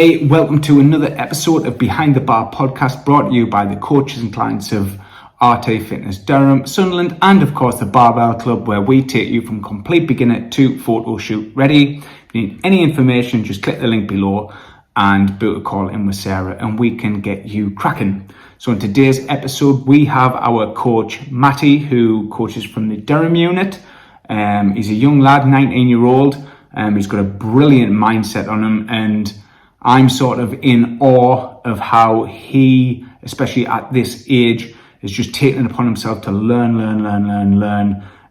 Hey, welcome to another episode of Behind the Bar podcast, brought to you by the coaches and clients of RT Fitness Durham, Sunderland, and of course the Barbell Club, where we take you from complete beginner to photo shoot ready. If you need any information, just click the link below and book a call in with Sarah and we can get you cracking. So in today's episode, we have our coach Matty, who coaches from the Durham unit. He's a young lad, 19-year-old. He's got a brilliant mindset on him, and I'm sort of in awe of how he, especially at this age, is just taking it upon himself to learn,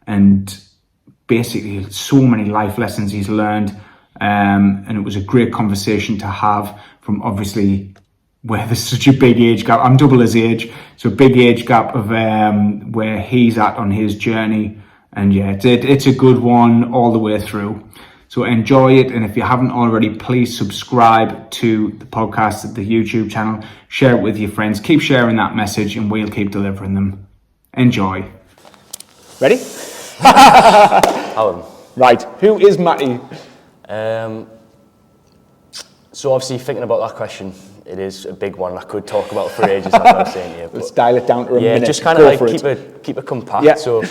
and basically so many life lessons he's learned. And it was a great conversation to have, from obviously where there's such a big age gap. I'm double his age, so big age gap of where he's at on his journey. And yeah, it's a good one all the way through. So enjoy it, and if you haven't already, please subscribe to the podcast, the YouTube channel, share it with your friends, keep sharing that message, and we'll keep delivering them. Enjoy. Ready? Right, who is Matty? So obviously thinking about that question, it is a big one. I could talk about for ages, like I was saying here. Let's dial it down to a minute. Yeah, just kind of like keep it compact. Yeah. So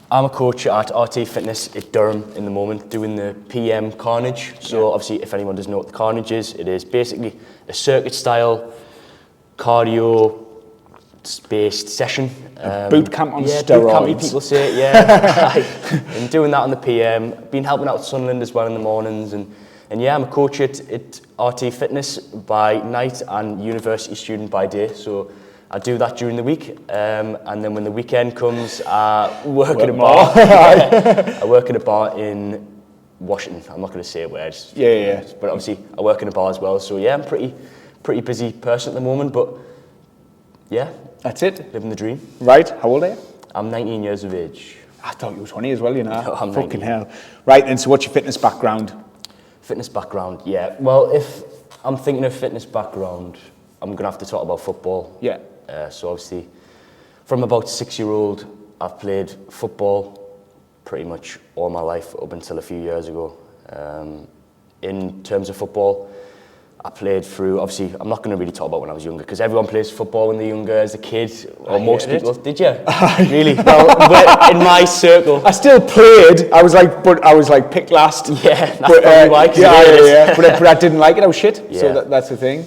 I'm a coach at RT Fitness at Durham in the moment, doing the PM Carnage. So obviously, if anyone doesn't know what the Carnage is, it is basically a circuit-style cardio-based session. Boot camp on steroids. Boot camp, people say it, yeah. And doing that on the PM. Been helping out with Sunderland as well in the mornings. And yeah, I'm a coach at RT Fitness by night and university student by day. So I do that during the week, and then when the weekend comes, I work at a bar. I work at a bar in Washington. I'm not going to say where. But obviously, I work in a bar as well. So yeah, I'm pretty busy person at the moment. But yeah, that's it. Living the dream. Right. How old are you? I'm 19 years of age. I thought you were 20 as well. You know. No, I'm fucking 19. hell. Right. And so, what's your fitness background? Fitness background. Yeah. Well, if I'm thinking of fitness background, I'm going to have to talk about football. Yeah. So obviously, from about 6-year-old, I've played football pretty much all my life up until a few years ago. In terms of football, I played through, obviously, I'm not going to really talk about when I was younger, because everyone plays football when they're younger as a kid, or most people. Did you? Really? Well, in my circle. I still played. I was like picked last. Yeah, that's probably why. Yeah. But I didn't like it. I was shit. Yeah. So that's the thing.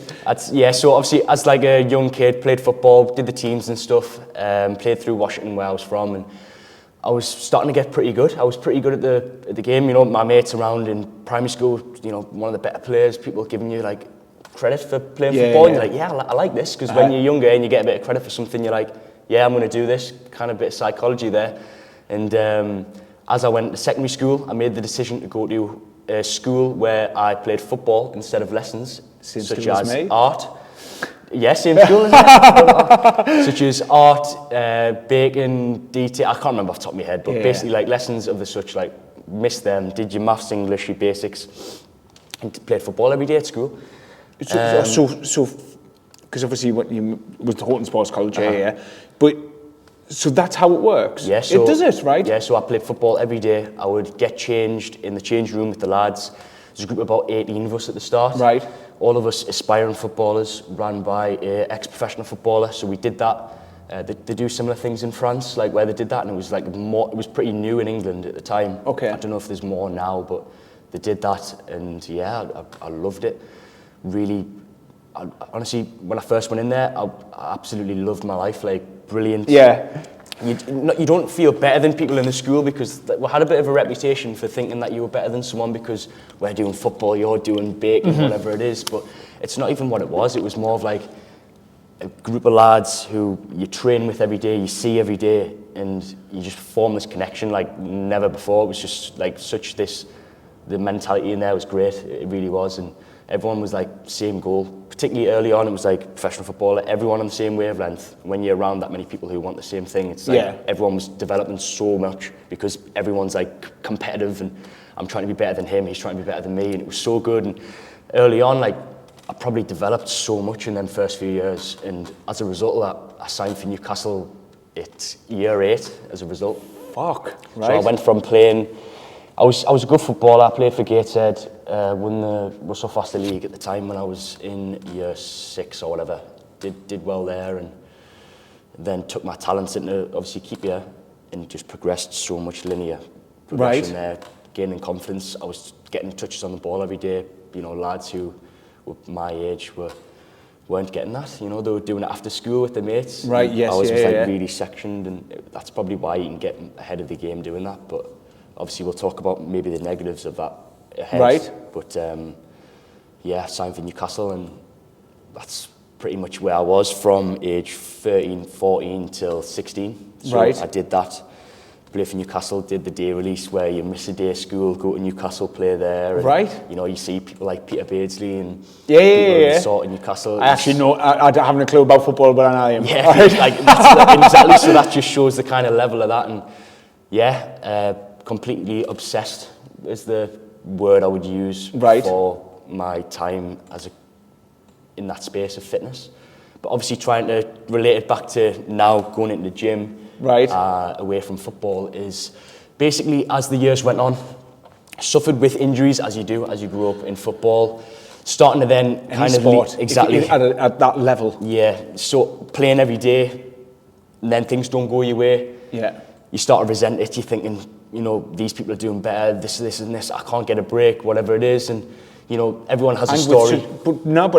So obviously, as like a young kid, played football, did the teams and stuff, played through Washington, where I was from, and I was starting to get pretty good. I was pretty good at the game. You know, my mates around in primary school, you know, one of the better players, people giving you like credit for playing football. And you're like, yeah, I like this, because when you're younger and you get a bit of credit for something, you're like, yeah, I'm going to do this. Kind of bit of psychology there. And as I went to secondary school, I made the decision to go to a school where I played football instead of lessons, such as art. Yeah, same school, isn't it? Such as art, baking, detail. I can't remember off the top of my head, but basically like lessons of the such, like missed them, did your maths, English, your basics, and played football every day at school. So, because obviously what you was the Horton Sports College, but so that's how it works. Yeah, so it does it, right? Yeah, so I played football every day. I would get changed in the change room with the lads. There's a group of about 18 of us at the start. Right. All of us aspiring footballers, ran by an ex-professional footballer. So we did that. They do similar things in France, like where they did that, and it was like more. It was pretty new in England at the time. Okay. I don't know if there's more now, but they did that, and yeah, I loved it. Really, honestly, when I first went in there, I absolutely loved my life. Like brilliant. Yeah. You don't feel better than people in the school, because we had a bit of a reputation for thinking that you were better than someone because we're doing football, you're doing baking, whatever it is. But it's not even what it was. It was more of like a group of lads who you train with every day, you see every day, and you just form this connection like never before. It was just like the mentality in there was great. It really was. And everyone was like same goal. Particularly early on, it was like professional footballer, everyone on the same wavelength. When you're around that many people who want the same thing, it's like everyone was developing so much, because everyone's like competitive, and I'm trying to be better than him, he's trying to be better than me, and it was so good. And early on, like I probably developed so much in them first few years, and as a result of that, I signed for Newcastle at year 8 as a result. Fuck, right. So I went from playing I was a good footballer. I played for Gateshead, won the Russell Foster League at the time when I was in year 6 or whatever. Did well there, and then took my talents into obviously keeper and just progressed so much linear progression there, gaining confidence. I was getting touches on the ball every day. You know, lads who were my age weren't getting that. You know, they were doing it after school with their mates. Right. Yes. I was really sectioned, and that's probably why you can get ahead of the game doing that. But obviously, we'll talk about maybe the negatives of that ahead. Right. But signed for Newcastle, and that's pretty much where I was from age 13, 14 till 16. So I did that. Played for Newcastle, did the day release where you miss a day of school, go to Newcastle, play there. And, you know, you see people like Peter Beardsley and people sort of Newcastle. I actually know, I don't have a clue about football, but I am. Yeah, exactly. So that just shows the kind of level of that. And completely obsessed is the word I would use for my time in that space of fitness. But obviously trying to relate it back to now going into the gym, away from football, is basically as the years went on, suffered with injuries as you do as you grew up in football, starting to then kind of at that level. Yeah, so playing every day, and then things don't go your way. Yeah, you start to resent it. You're thinking, you know, these people are doing better. This and this. I can't get a break, whatever it is, and you know, everyone has a story.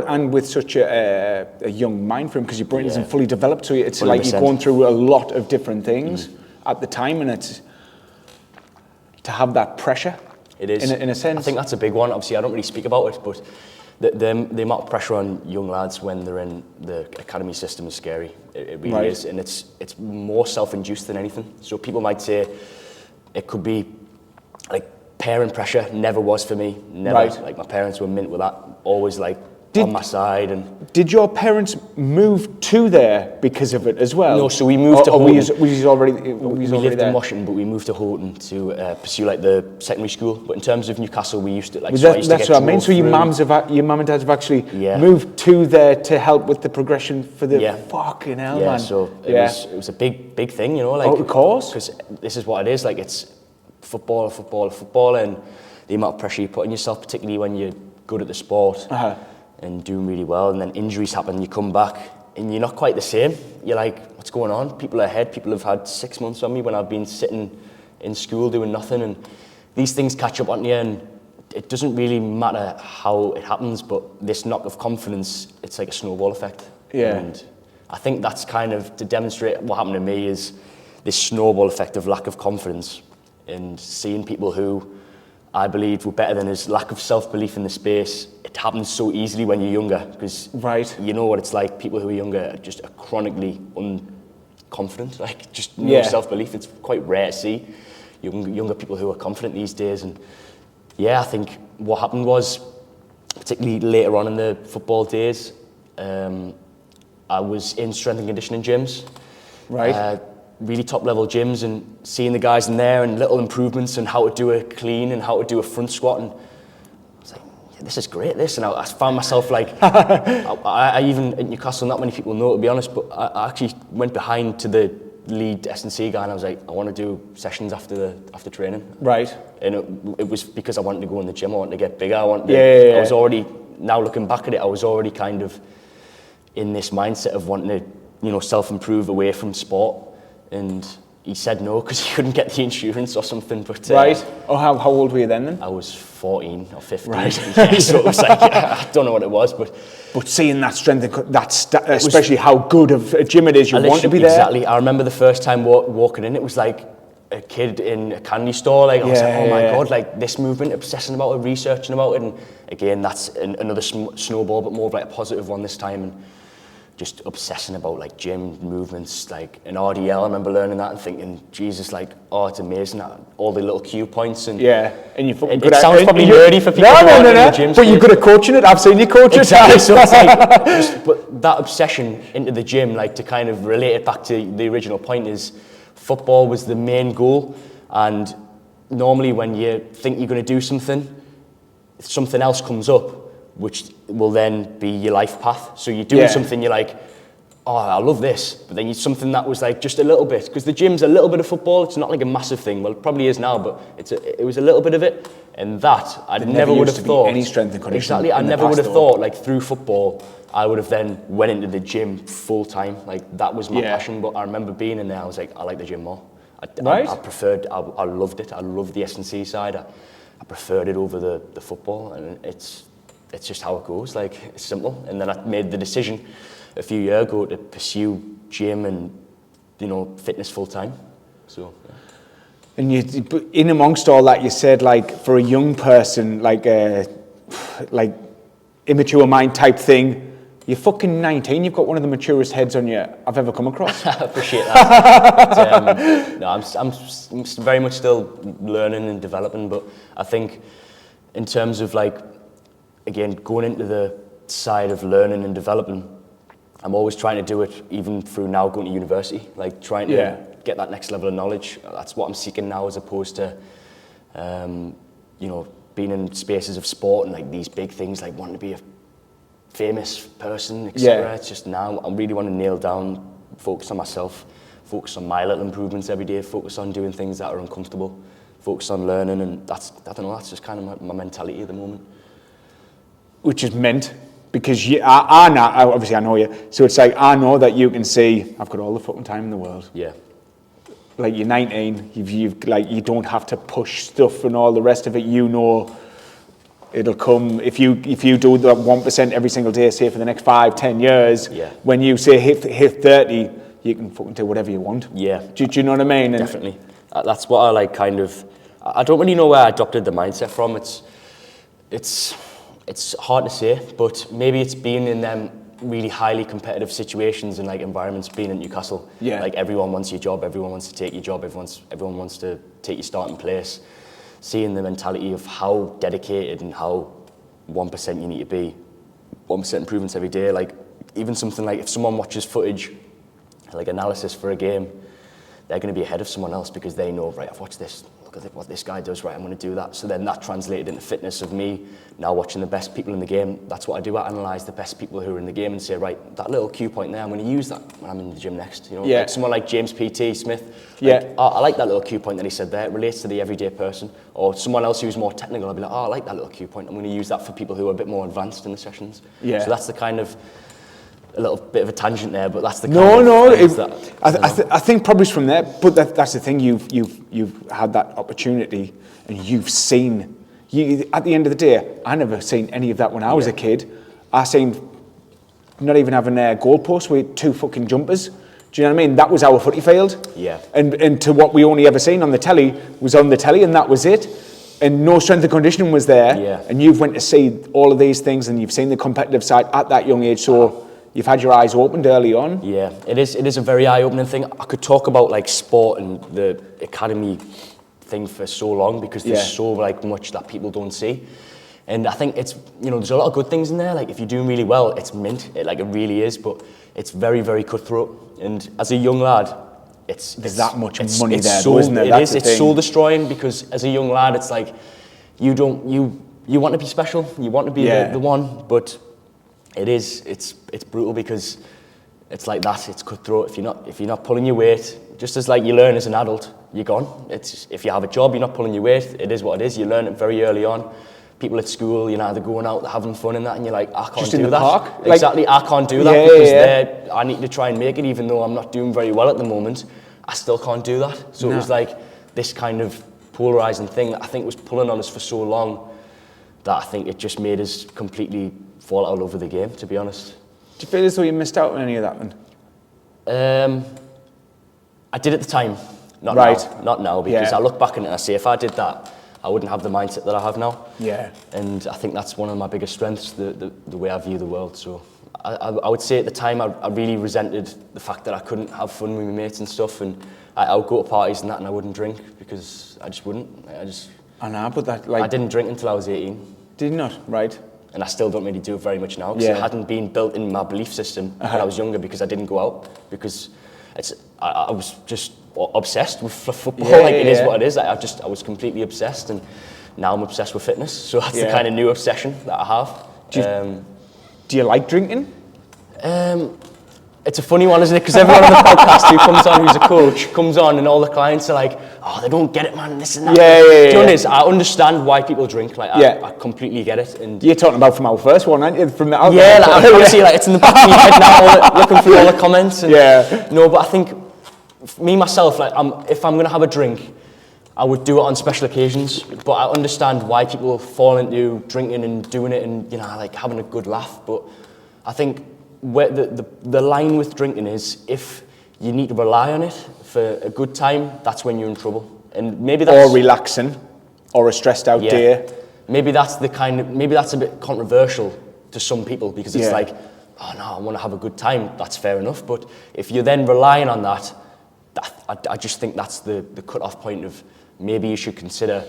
And with such a young mind frame, because your brain isn't fully developed, so it's 100%. Like you're going through a lot of different things at the time, and it's to have that pressure. It is, in a sense. I think that's a big one. Obviously, I don't really speak about it, but the amount of pressure on young lads when they're in the academy system is scary. It really is, and it's more self-induced than anything. So people might say it could be like parent pressure. Never was for me. Never. Like my parents were mint with that. Always like on my side. And did your parents move to there because of it as well? No, so we moved to Houghton. We lived in Washington, but we moved to Houghton to pursue like the secondary school. But in terms of Newcastle, we used to like. That's what I mean. So your mum and dads have actually moved to there to help with the progression for the fucking hell, man. So it was a big thing, you know. Like, of course. Because this is what it is. Like it's football, and the amount of pressure you put on yourself, particularly when you're good at the sport and doing really well, and then injuries happen, you come back and you're not quite the same. You're like, what's going on? People are ahead. People have had 6 months on me when I've been sitting in school doing nothing, and these things catch up on you, and it doesn't really matter how it happens, but this knock of confidence, it's like a snowball effect. And I think that's kind of to demonstrate what happened to me is this snowball effect of lack of confidence. And seeing people who I believed were better than us, lack of self-belief in the space, it happens so easily when you're younger, because you know what it's like. People who are younger are chronically unconfident, like just no self-belief. It's quite rare to see younger people who are confident these days. And I think what happened was, particularly later on in the football days, I was in strength and conditioning gyms. Really top level gyms, and seeing the guys in there and little improvements and how to do a clean and how to do a front squat, and I was like, this is great, this. And I found myself like, I even at Newcastle, not many people know, to be honest, but I actually went behind to the lead S&C guy and I was like, I want to do sessions after training. And it was because I wanted to go in the gym, I wanted to get bigger, I was already, now looking back at it, I was already kind of in this mindset of wanting to, you know, self-improve away from sport. And he said no because he couldn't get the insurance or something. But how old were you then? I was 14 or 15. So it was like, I don't know what it was, but seeing that strength, especially how good of a gym it is, you want to be there. Exactly. I remember the first time walking in, it was like a kid in a candy store. Like I was like, oh my god, like this movement, obsessing about it, researching about it, and again, that's another snowball, but more of like a positive one this time. And just obsessing about like gym movements, like an RDL. I remember learning that and thinking, Jesus, like, oh, it's amazing, all the little cue points. And and you fucking it sounds probably nerdy for people who aren't in the gym. But you're good at coaching it. I've seen you coach it. Exactly. So it's like, but that obsession into the gym, like to kind of relate it back to the original point, is football was the main goal. And normally when you think you're going to do something else comes up, which will then be your life path. So you're doing something, you're like, oh, I love this, but then you something that was like just a little bit, because the gym's a little bit of football. It's not like a massive thing. Well, it probably is now, but it was a little bit of it, and that I never would have thought. Any strength and conditioning. Exactly, I never would have thought like through football I would have then went into the gym full time. Like that was my passion. But I remember being in there, I was like, I like the gym more. I preferred. I loved it. I loved the S&C side. I preferred it over the football, and it's just how it goes. Like it's simple. And then I made the decision a few years ago to pursue gym and fitness full time. So. Yeah. And you, in amongst all that, you said like for a young person, like immature mind type thing. You're fucking 19. You've got one of the maturest heads on you I've ever come across. I appreciate that. But, no, I'm very much still learning and developing. But I think in terms of like, again, going into the side of learning and developing, I'm always trying to do it, even through now going to university. Like trying to get that next level of knowledge. That's what I'm seeking now, as opposed to, being in spaces of sport and like these big things, like wanting to be a famous person, etc. It's just now I really want to nail down, focus on myself, focus on my little improvements every day, focus on doing things that are uncomfortable, focus on learning, and that's just kind of my mentality at the moment. Which is meant, because I know, obviously I know you, so it's like I know that you can see I've got all the fucking time in the world. Yeah. Like you're 19, you've like you don't have to push stuff and all the rest of it. It'll come if you do that 1% every single day, say for the next 5-10 years. Yeah. When you say hit 30, you can fucking do whatever you want. Yeah. Do you know what I mean? Definitely. That's what I like. Kind of. I don't really know where I adopted the mindset from. It's hard to say, but maybe it's being in them really highly competitive situations and like environments. Being in Newcastle, like everyone wants your job, everyone wants to take your job, everyone wants to take your starting place. Seeing the mentality of how dedicated and how 1% you need to be, 1% improvements every day. Like even something like if someone watches footage, like analysis for a game, they're going to be ahead of someone else because they know, right, I've watched this, look at what this guy does, right, I'm going to do that. So then that translated into fitness of me now watching the best people in the game. That's what I do. I analyse the best people who are in the game and say, right, that little cue point there, I'm going to use that when I'm in the gym next. Like someone like James P.T. Smith. I like that little cue point that he said there. It relates to the everyday person. Or someone else who's more technical, I'll be like, I like that little cue point. I'm going to use that for people who are a bit more advanced in the sessions. So that's the kind of, a little bit of a tangent there, but that's the kind I think probably it's from there. But that's the thing. You've had that opportunity, and you've seen. At the end of the day, I never seen any of that when I was a kid. I seen not even having a goalpost with 2 fucking jumpers. Do you know what I mean? That was our footy field. Yeah. And to what we only ever seen on the telly was on the telly, and that was it. And no strength and conditioning was there. Yeah. And you've went to see all of these things, and you've seen the competitive side at that young age. So. You've had your eyes opened early on. Yeah, it is a very eye-opening thing. I could talk about like sport and the academy thing for so long because there's so like much that people don't see. And I think it's, there's a lot of good things in there. Like if you're doing really well, it's mint. It really is, but it's very, very cutthroat. And as a young lad, there's that much money there, isn't there? It's soul destroying because as a young lad, it's like you want to be special, you want to be the one, but it's brutal because it's like that. It's cutthroat. If you're not pulling your weight, just as like you learn as an adult, you're gone. If you have a job, you're not pulling your weight. It is what it is. You learn it very early on. People at school, they're going out, they're having fun and that, and you're like, I can't just do in the that. Park? Exactly, I can't do that because I need to try and make it, even though I'm not doing very well at the moment. I still can't do that. So it was like this kind of polarizing thing that I think was pulling on us for so long that I think it just made us completely fall out over the game, to be honest. Do you feel as though you missed out on any of that then? I did at the time, not now, because I look back on it and I say, if I did that, I wouldn't have the mindset that I have now. Yeah. And I think that's one of my biggest strengths, the way I view the world. So I would say at the time, I really resented the fact that I couldn't have fun with my mates and stuff, and I would go to parties and that, and I wouldn't drink because I just wouldn't. I know, but that I didn't drink until I was 18. Did you not? Right. And I still don't really do it very much now because it hadn't been built in my belief system when I was younger because I didn't go out because I was just obsessed with football. It is what it is. I was completely obsessed, and now I'm obsessed with fitness. So that's the kind of new obsession that I have. Do you like drinking? It's a funny one, isn't it? Because everyone on the podcast who comes on, who's a coach, comes on, and all the clients are like, "Oh, they don't get it, man. This and that." Yeah. Do you know what it is? I understand why people drink. Like, I completely get it. And you're talking about from our first one, aren't you? From the yeah, like, honestly, like it's in the back of my head now, looking through all the comments. And, no, but I think me myself, like, if I'm gonna have a drink, I would do it on special occasions. But I understand why people fall into drinking and doing it, and like having a good laugh. But I think where the line with drinking is, if you need to rely on it for a good time, that's when you're in trouble. And maybe that's or relaxing, or a stressed out day. Maybe that's a bit controversial to some people, because it's like, oh no, I want to have a good time. That's fair enough. But if you're then relying on that, I just think that's the cut-off point of maybe you should consider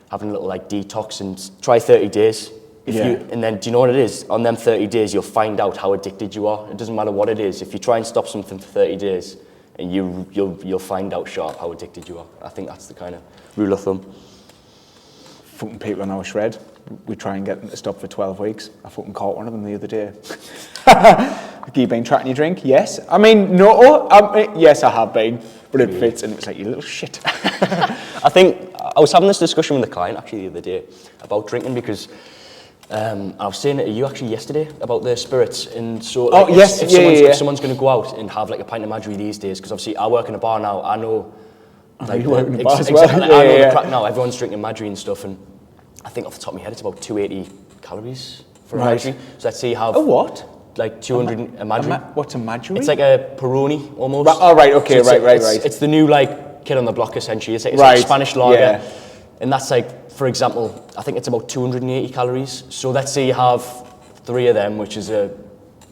having a little like detox and try 30 days. And then, do you know what it is? On them 30 days, you'll find out how addicted you are. It doesn't matter what it is. If you try and stop something for 30 days, and you'll find out sharp how addicted you are. I think that's the kind of rule of thumb. Fucking people on our shred, we try and get them to stop for 12 weeks. I fucking caught one of them the other day. Have you been tracking your drink? Yes. I mean, no. Yes, I have been. But it fits, and it's like, you little shit. I think I was having this discussion with a client actually the other day about drinking, because I was saying it to you actually yesterday about the spirits. And so if someone's going to go out and have like a pint of Madry these days, because obviously I work in a bar now, I know like, you work in a bar as well. I know the crack now, everyone's drinking Madry and stuff, and I think off the top of my head it's about 280 calories for a Madry. So let's say you have a what? Like 200 a Madry. What's a Madry? It's like a Peroni almost. Right, okay, so right. It's the new like kid on the block essentially. It's like Spanish lager, and that's like, for example, I think it's about 280 calories. So let's say you have 3 of them, which is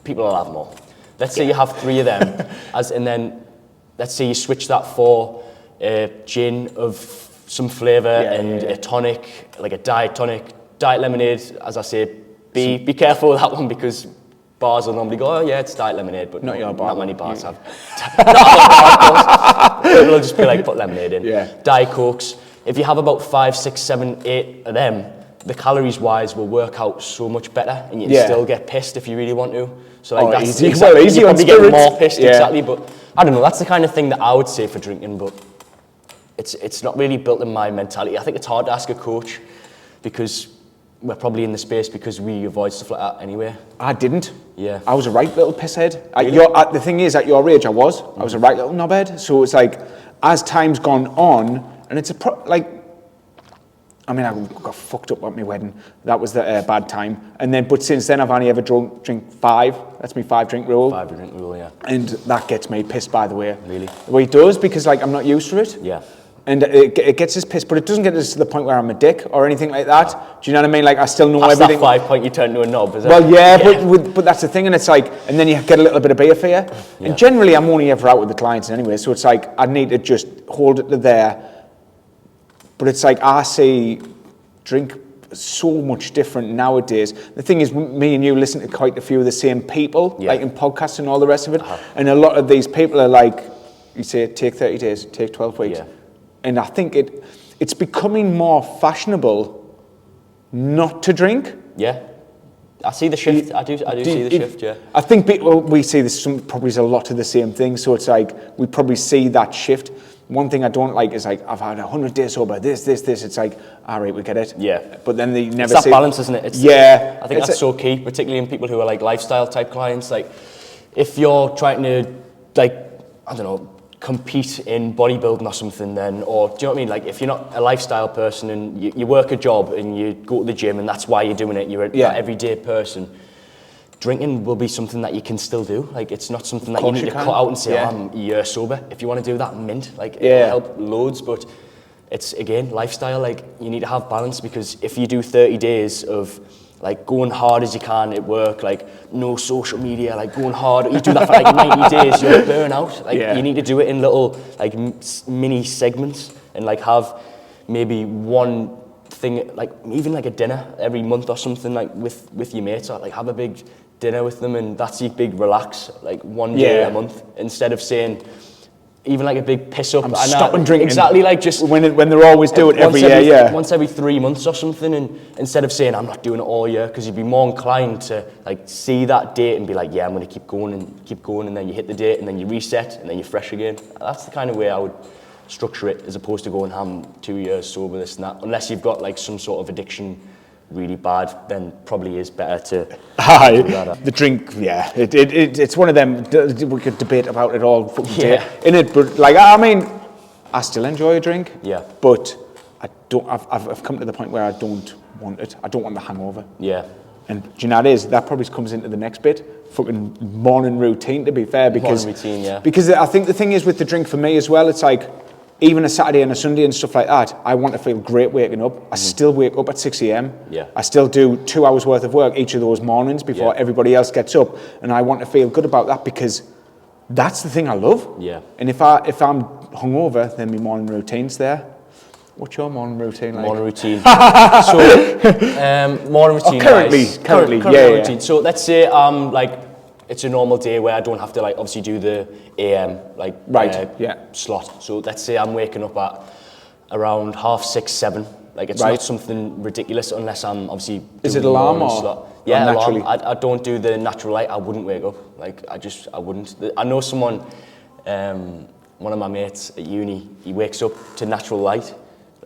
people will have more. Let's say you have 3 of them, and then let's say you switch that for a gin of some flavour and a tonic, like a diet tonic, diet lemonade. As I say, be careful with that one, because bars will normally go, oh yeah, it's diet lemonade, but not many bars have. It'll just be like, put lemonade in. Diet Cokes. If you have about 5, 6, 7, 8 of them, the calories wise will work out so much better, and you can still get pissed if you really want to. So like that's easy. Exactly, easy you on probably spirits. get more pissed, exactly. But I don't know. That's the kind of thing that I would say for drinking, but it's not really built in my mentality. I think it's hard to ask a coach, because we're probably in the space because we avoid stuff like that anyway. I didn't. Yeah. I was a right little pisshead. Really? The thing is, at your age, I was a right little knobhead. So it's like, as time's gone on, and it's I got fucked up at my wedding. That was the bad time. But since then, I've only ever drink 5. That's my 5 drink rule. 5 drink rule, yeah. And that gets me pissed, by the way. Really? Well, it does, because like I'm not used to it. Yeah. And it gets us pissed, but it doesn't get us to the point where I'm a dick or anything like that. Do you know what I mean? Like, I still know everything. That's that 5 point you turn to a knob, is it? Well, yeah. But that's the thing, and it's like, and then you get a little bit of beer for you. Yeah. And generally, I'm only ever out with the clients anyway, so it's like, I need to just hold it to there. But it's like, I see drink so much different nowadays. The thing is, me and you listen to quite a few of the same people, like in podcasts and all the rest of it. And a lot of these people are like, you say, take 30 days, take 12 weeks. Yeah. And I think it's becoming more fashionable not to drink. Yeah. I see the shift. I do see the shift, yeah. I think we see this probably a lot of the same thing. So it's like, we probably see that shift. One thing I don't like is like, I've had 100 days sober, this. It's like, all right, we get it. Yeah. But then they never it's that balance, isn't it? I think that's so key, particularly in people who are like lifestyle type clients. Like, if you're trying to, like, I don't know, compete in bodybuilding or something, then, or do you know what I mean? Like, if you're not a lifestyle person and you work a job and you go to the gym and that's why you're doing it, you're an everyday person, drinking will be something that you can still do. Like, it's not something that you need to cut out and say, I'm a year sober. If you want to do that, mint. Like, it'll help loads, but it's, again, lifestyle. Like, you need to have balance, because if you do 30 days of like going hard as you can at work, like no social media, like going hard, you do that for like 90 days, you'll burn out. Like, you need to do it in little like mini segments, and like have maybe one thing, like even like a dinner every month or something, like with your mates, or like have a big dinner with them, and that's your big relax, like one day a month, instead of saying, even like a big piss up. I'm stopping drinking. Exactly, like just when they're always do it every year, yeah. Once every 3 months or something, and instead of saying I'm not doing it all year, because you'd be more inclined to like see that date and be like, yeah, I'm going to keep going, and then you hit the date, and then you reset, and then you're fresh again. That's the kind of way I would structure it, as opposed to going, I'm 2 years sober, this and that. Unless you've got like some sort of addiction really bad, then probably is better to the drink, yeah. It's one of them, we could debate about it all fucking day in it, but like, I mean, I still enjoy a drink, but I've come to the point where I don't want it. I don't want the hangover. Yeah. And do you know that probably comes into the next bit, fucking morning routine, to be fair, because morning routine, yeah. Because I think the thing is with the drink for me as well, it's like, even a Saturday and a Sunday and stuff like that, I want to feel great waking up. I still wake up at 6 a.m. Yeah. I still do 2 hours worth of work each of those mornings before everybody else gets up, and I want to feel good about that because that's the thing I love. Yeah. And if I'm hungover, then my morning routine's there. What's your morning routine like? Morning routine. Morning routine. Currently, routine. So let's say it's a normal day where I don't have to like obviously do the AM slot. So let's say I'm waking up at around 6:30, 7. Like it's not something ridiculous unless I'm obviously doing Is it alarm or slot. Yeah, naturally? Alarm. I don't do the natural light. I wouldn't wake up. Like I wouldn't. I know someone, one of my mates at uni, he wakes up to natural light.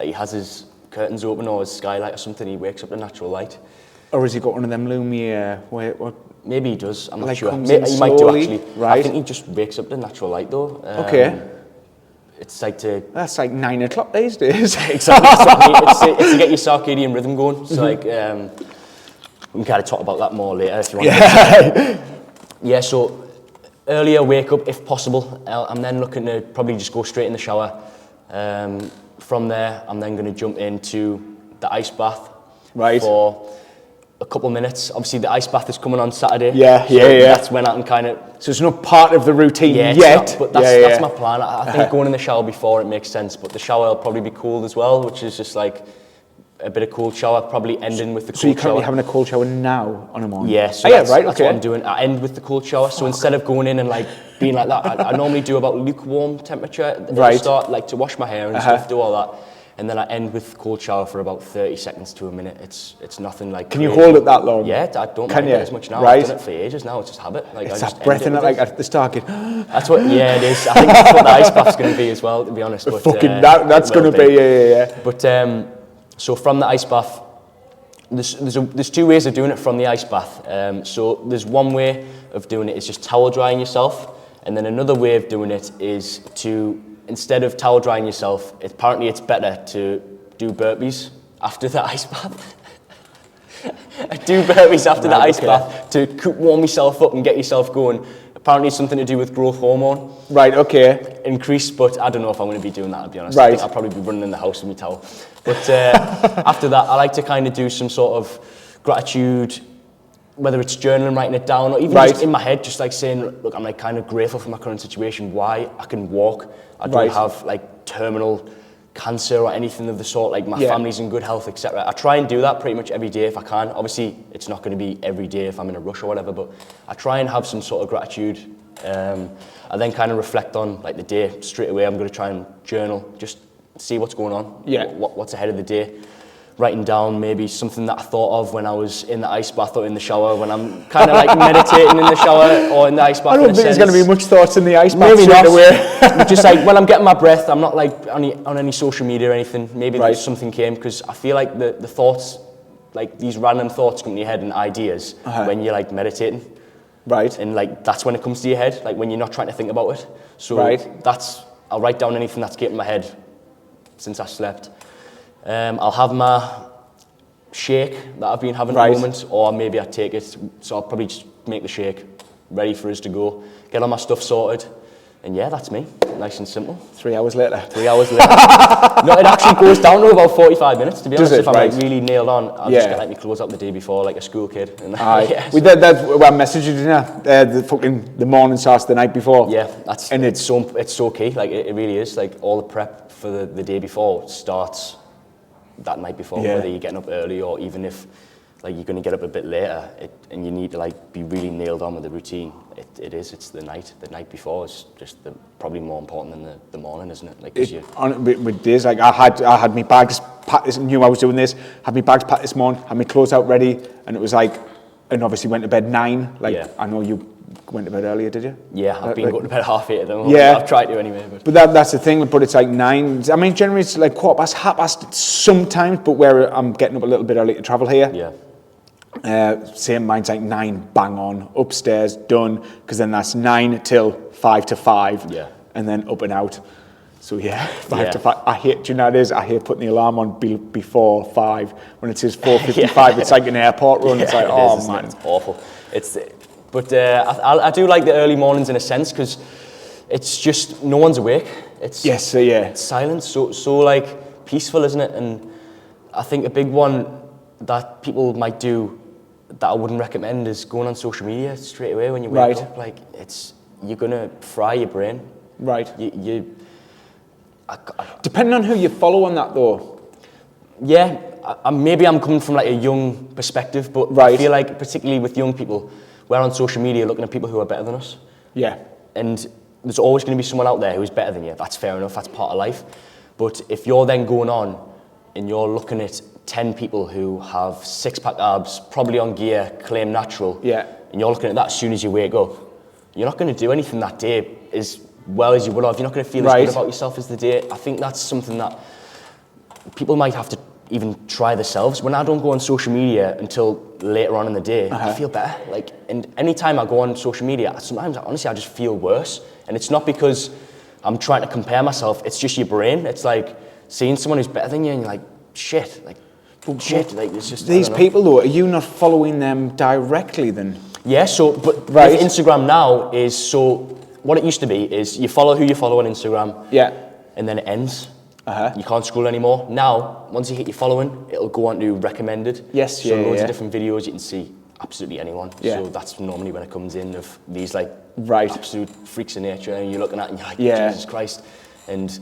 Like he has his curtains open or his skylight or something. He wakes up to natural light. Or has he got one of them Lumiere? Maybe he does. I'm not like sure. He might do actually. Right. I think he just wakes up to natural light though. Okay. It's like That's like 9 o'clock these days. Exactly. It's to get your circadian rhythm going. So like, we can kind of talk about that more later if you want. Yeah. So earlier wake up if possible. I'm then looking to probably just go straight in the shower. From there, I'm then going to jump into the ice bath. Right. For a couple minutes. Obviously, the ice bath is coming on Saturday. Yeah. That's when I can kind of. So it's not part of the routine yet. Not, but that's my plan. I think going in the shower before it makes sense, but the shower will probably be cold as well, which is just like a bit of cold shower, probably ending with the cold shower. So you're currently having a cold shower now on a morning? Yeah. So that's what I'm doing. I end with the cold shower. So instead of going in and like being like that, I normally do about lukewarm temperature at the start, like to wash my hair and stuff, do all that. And then I end with cold shower for about 30 seconds to a minute. It's nothing like. Can you hold it that long? Yeah, I don't mind it as much now. Right. I've done it for ages now. It's just habit. Like it's I just that breath in it, like at the start. That's what. Yeah, it is. I think that's what the ice bath's going to be as well. To be honest. But, that's going to be. Yeah. But so from the ice bath, there's 2 ways of doing it from the ice bath. So there's one way of doing it is just towel drying yourself, and then another way of doing it is to. Instead of towel drying yourself, apparently it's better to do burpees after the ice bath. I do burpees after the ice bath to warm yourself up and get yourself going. Apparently it's something to do with growth hormone. Right, okay. Increase, but I don't know if I'm going to be doing that, to be honest. Right. I think I'll probably be running in the house with my towel. But after that, I like to kind of do some sort of gratitude, whether it's journaling, writing it down, or even just in my head, just like saying, look, I'm like kind of grateful for my current situation, why I can walk, I don't have like terminal cancer or anything of the sort, like my family's in good health, etc. I try and do that pretty much every day if I can. Obviously, it's not going to be every day if I'm in a rush or whatever, but I try and have some sort of gratitude. I then kind of reflect on like the day straight away. I'm going to try and journal, just see what's going on, what's ahead of the day. Writing down maybe something that I thought of when I was in the ice bath or in the shower, when I'm kind of like meditating in the shower or in the ice bath. I don't think there's going to be much thoughts in the ice bath maybe straight away. Just like when I'm getting my breath, I'm not like on any social media or anything. Maybe something came, because I feel like the thoughts, like these random thoughts come to your head and ideas when you're like meditating. Right. And like that's when it comes to your head, like when you're not trying to think about it. So I'll write down anything that's getting in my head since I slept. I'll have my shake that I've been having at the moment, or maybe I take it, so I'll probably just make the shake ready for us to go, get all my stuff sorted, and that's me, nice and simple. 3 hours later. 3 hours later. No, it actually goes down to about 45 minutes, to be honest. If I'm like really nailed on, I'll just get like my clothes out the day before, like a school kid. And we did that. Well, I messaged you, didn't I? The morning starts the night before. Yeah, it's so key. Like it really is. Like all the prep for the day before starts that night before, whether you're getting up early or even if like you're going to get up a bit later, and you need to like be really nailed on with the routine. It's the night before is just probably more important than the morning, isn't it? Like with days, like I had my bags packed, knew I was doing this, had my bags packed this morning, had my clothes out ready, and it was like, and obviously went to bed 9. Like I know you went to bed earlier, did you? Yeah, I've been going to bed at 8:30 at the moment. Yeah, I've tried to anyway. But that's the thing. But it's like 9. I mean, generally it's like 7:15 sometimes. But where I'm getting up a little bit early to travel here. Yeah. Same, mine's like 9, bang on, upstairs, done, because then that's 9 till 5 to 5, and then up and out. So 5 to 5. I hate, do you know what it is? I hate putting the alarm on before 5. When it says 4:55, it's like an airport run. It's like, man. It's awful. But I do like the early mornings in a sense, because it's just, no one's awake. It's It's silent, so like peaceful, isn't it? And I think a big one that people might do that I wouldn't recommend is going on social media straight away when you wake up. Like you're gonna fry your brain. Right. Depending on who you follow on that though. Yeah, maybe I'm coming from like a young perspective, but I feel like particularly with young people, we're on social media looking at people who are better than us. Yeah. And there's always going to be someone out there who's better than you. That's fair enough. That's part of life. But if you're then going on and you're looking at 10 people who have 6-pack abs, probably on gear, claim natural, and you're looking at that as soon as you wake up, you're not going to do anything that day as well as you would have. You're not going to feel as good about yourself as the day. I think that's something that people might have to even try themselves. When I don't go on social media until later on in the day, I feel better. Like, and any time I go on social media, sometimes honestly I just feel worse. And it's not because I'm trying to compare myself. It's just your brain. It's like seeing someone who's better than you, and you're like, shit. Like it's just these people though. Are you not following them directly then? Yeah. So, but with Instagram now is so. What it used to be is you follow who you follow on Instagram. Yeah. And then it ends. You can't scroll anymore. Now, once you hit your following, it'll go on to recommended. Yes, so loads of different videos, you can see absolutely anyone. So that's normally when it comes in of these like absolute freaks of nature, and you're looking at it and you're like, Jesus Christ. And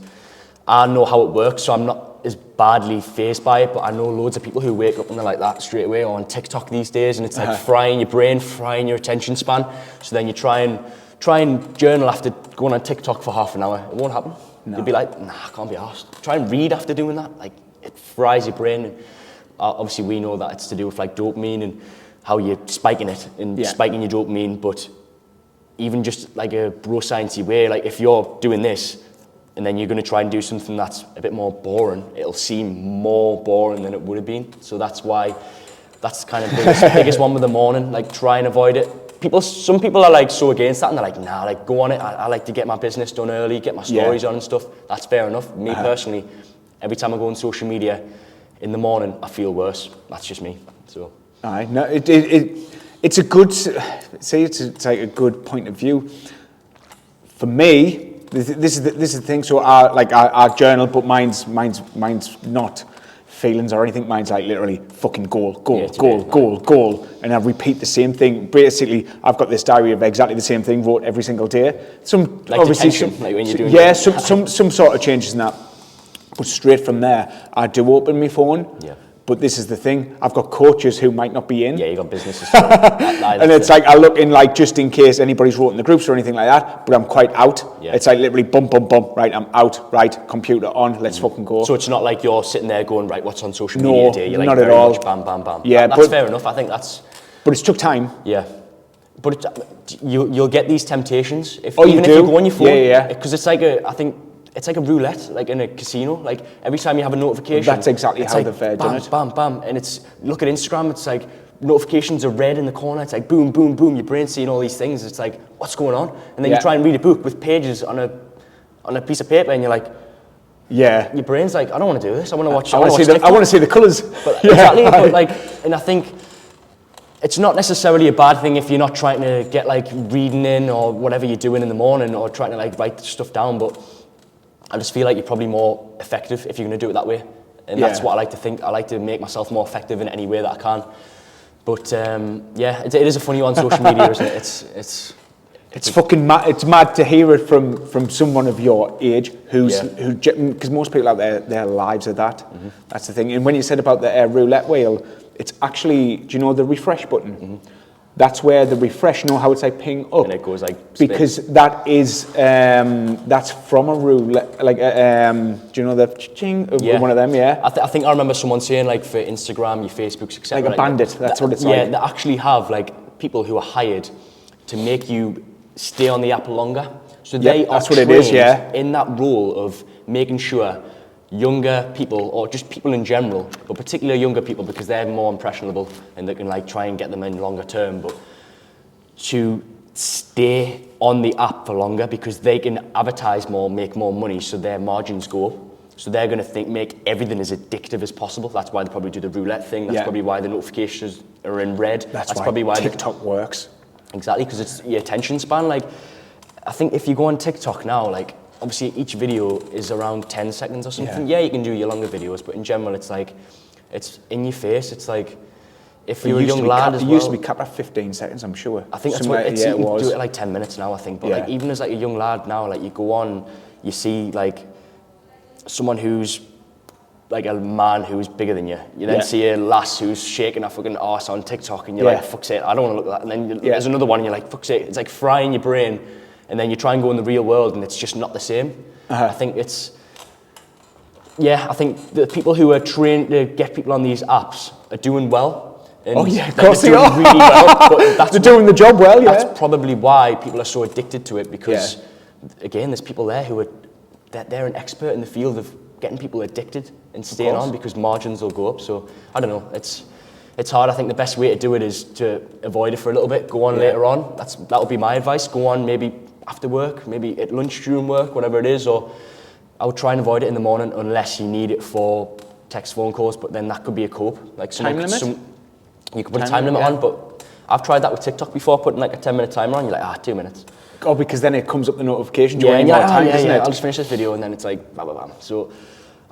I know how it works, so I'm not as badly fazed by it, but I know loads of people who wake up and they're like that straight away, or on TikTok these days, and it's like frying your brain, frying your attention span. So then you try and journal after going on TikTok for half an hour. It won't happen. No. You'd be like, nah, I can't be arsed. Try and read after doing that. Like, it fries your brain. And obviously, we know that it's to do with like dopamine and how you're spiking it and spiking your dopamine. But even just like a bro sciencey way, like if you're doing this and then you're going to try and do something that's a bit more boring, it'll seem more boring than it would have been. So that's why that's kind of the biggest one with the morning. Like, try and avoid it. Some people are like so against that, and they're like, nah, like go on it. I like to get my business done early, get my stories on and stuff. That's fair enough. Me personally, every time I go on social media in the morning, I feel worse. That's just me. So. No, it's a good. See, it's like a good point of view. For me, this is the thing. So I journal, but mine's not feelings or anything. Mine's like literally fucking goal, and I repeat the same thing. Basically, I've got this diary of exactly the same thing wrote every single day. Some like obviously like when you're doing some sort of changes in that. But straight from there, I do open my phone. Yeah. But this is the thing, I've got coaches who might not be in. Yeah, you got businesses. And it's like, I look in like just in case anybody's wrote in the groups or anything like that, but I'm quite out. Yeah. It's like literally bum, right, I'm out, right, computer on, let's fucking go. So it's not like you're sitting there going, right, what's on social media today? You're like, not very at all. Much bam, bam, bam. Yeah, that's fair enough, I think that's... But it's took time. Yeah. But you'll get these temptations. If you go on your phone. Because it's like I think it's like a roulette, like in a casino. Like every time you have a notification, that's exactly how like, they've done it. Bam, bam, and it's look at Instagram. It's like notifications are red in the corner. It's like boom, boom, boom. Your brain's seeing all these things. It's like what's going on? And then you try and read a book with pages on a piece of paper, and you're like, your brain's like, I don't want to do this. I want to watch. I want to see the colours. But exactly. But like, and I think. It's not necessarily a bad thing if you're not trying to get like reading in or whatever you're doing in the morning or trying to like write stuff down, but I just feel like you're probably more effective if you're going to do it that way. And that's what I like to think. I like to make myself more effective in any way that I can. But it is a funny one on social media, isn't it? It's fucking mad. It's mad to hear it from someone of your age because most people out there, their lives are that. Mm-hmm. That's the thing. And when you said about the roulette wheel, it's actually, do you know the refresh button? That's where the refresh, you know how it's like ping up? And it goes like spin. Because that is, that's from a roulette, like, do you know the ching? One of them, yeah? I think I remember someone saying, like, for Instagram, your Facebooks, etc. Like a bandit, that's what it's like. Yeah, they actually have, like, people who are hired to make you stay on the app longer. So they are that's what it trained is, yeah. in that role of making sure younger people, or just people in general, but particularly younger people, because they're more impressionable and they can like try and get them in longer term, but to stay on the app for longer because they can advertise more, make more money, so their margins go up. So they're going to make everything as addictive as possible. That's why they probably do the roulette thing. That's probably why the notifications are in red. That's probably why TikTok works. Exactly, because it's your attention span. Like, I think if you go on TikTok now, like, obviously each video is around 10 seconds or something. Yeah, you can do your longer videos, but in general, it's like, it's in your face. It's like, if you're a young lad as well. It used to be capped at 15 seconds, I'm sure. I think that's what it's, you can do it at like 10 minutes now, I think. But like, even as like a young lad now, like you go on, you see like someone who's like a man who's bigger than you. You then see a lass who's shaking her fucking arse on TikTok and you're like, fuck's sake, I don't want to look at that. And then there's another one and you're like, fuck's sake, it's like frying your brain. And then you try and go in the real world and it's just not the same. I think it's, I think the people who are trained to get people on these apps are doing well. And of course they are. Really well, but they're doing the job well, That's probably why people are so addicted to it because, again, there's people there who are, they're an expert in the field of getting people addicted and staying on because margins will go up. So, I don't know, it's hard. I think the best way to do it is to avoid it for a little bit, go on later on. That would be my advice. Go on maybe after work, maybe at lunch during work, whatever it is, or I would try and avoid it in the morning unless you need it for text phone calls, but then that could be a cope. Like time limit? You could put a time limit on, but I've tried that with TikTok before, putting like a 10-minute timer on, you're like, 2 minutes. Oh, because then it comes up the notification. Yeah, and you're like, time, isn't it? I'll just finish this video, and then it's like, bam, bam, bam. So,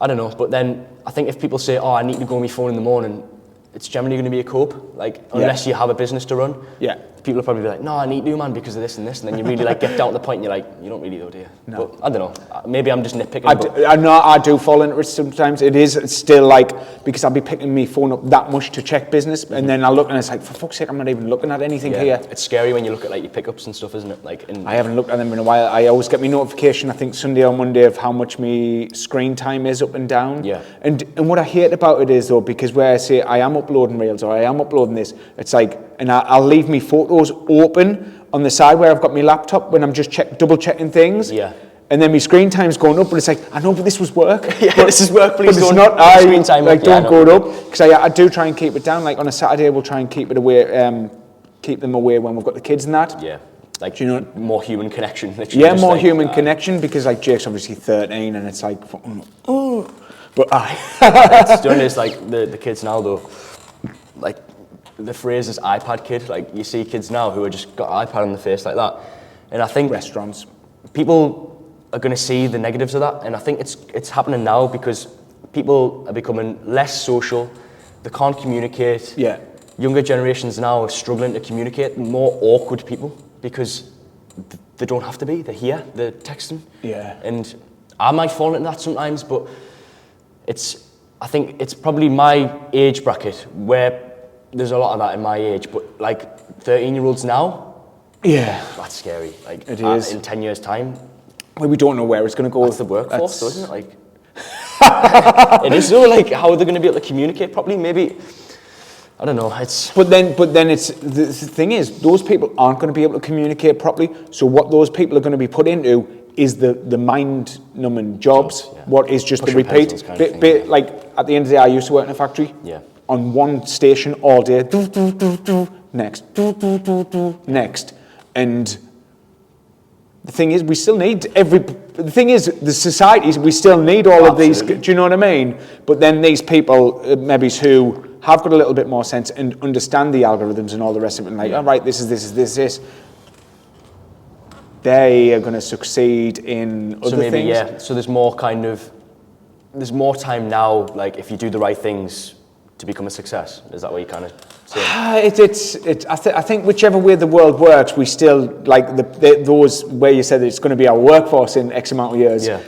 I don't know, but then I think if people say, I need to go on my phone in the morning, it's generally going to be a cope, like, unless you have a business to run. Yeah. People will probably be like, no, I need to, man, because of this and this, and then you really like get down to the point and you're like, you don't really though, do you? No. But I don't know, maybe I'm just nitpicking. I do fall into it sometimes. It's still like, because I'll be picking my phone up that much to check business, and then I look and it's like, for fuck's sake, I'm not even looking at anything here. It's scary when you look at like your pickups and stuff, isn't it? Like, I haven't looked at them in a while. I always get my notification, I think Sunday or Monday, of how much my screen time is up and down. Yeah. And what I hate about it is though, because where I say I am uploading reels or I am uploading this, it's like, and I'll leave me photos open on the side where I've got my laptop when I'm just double checking things. Yeah. And then my screen time's going up, but it's like, I know, but this was work. This is work, please don't. But it's not, screen time like, don't go it up. Because I do try and keep it down. Like on a Saturday, we'll try and keep it away, keep them away when we've got the kids and that. Yeah. Like, do you know, more human connection. Yeah, more like, human connection, because like Jake's obviously 13 and it's like, oh. But it's doing this, like the kids now though, like the phrase is iPad kid. Like you see kids now who are just got an iPad on the face like that. And I think restaurants, people are going to see the negatives of that. And I think it's happening now because people are becoming less social. They can't communicate. Yeah. Younger generations now are struggling to communicate, more awkward people because they don't have to be. They're here, they're texting. Yeah. And I might fall into that sometimes, but I think it's probably my age bracket where there's a lot of that in my age, but like 13-year-olds now, that's scary. Like it is. In 10 years' time. Well, we don't know where it's going to go. That's the workforce, isn't it? Like, it is though. Like, how are they going to be able to communicate properly? Maybe, I don't know. But then it's the thing is, those people aren't going to be able to communicate properly. So what those people are going to be put into is the mind-numbing jobs. What is just the repeat? Like at the end of the day, I used to work in a factory. Yeah. On one station all day, next, next, and the thing is, we still need the thing is, the societies, we still need all of these, do you know what I mean? But then these people, maybe who have got a little bit more sense and understand the algorithms and all the rest of it, and like, all right, this is this, they are going to succeed in other things. Yeah, so there's more time now, like, if you do the right things, to become a success. Is that what you kind of saying? I think whichever way the world works, we still like those where you said that it's going to be our workforce in X amount of years. Yeah.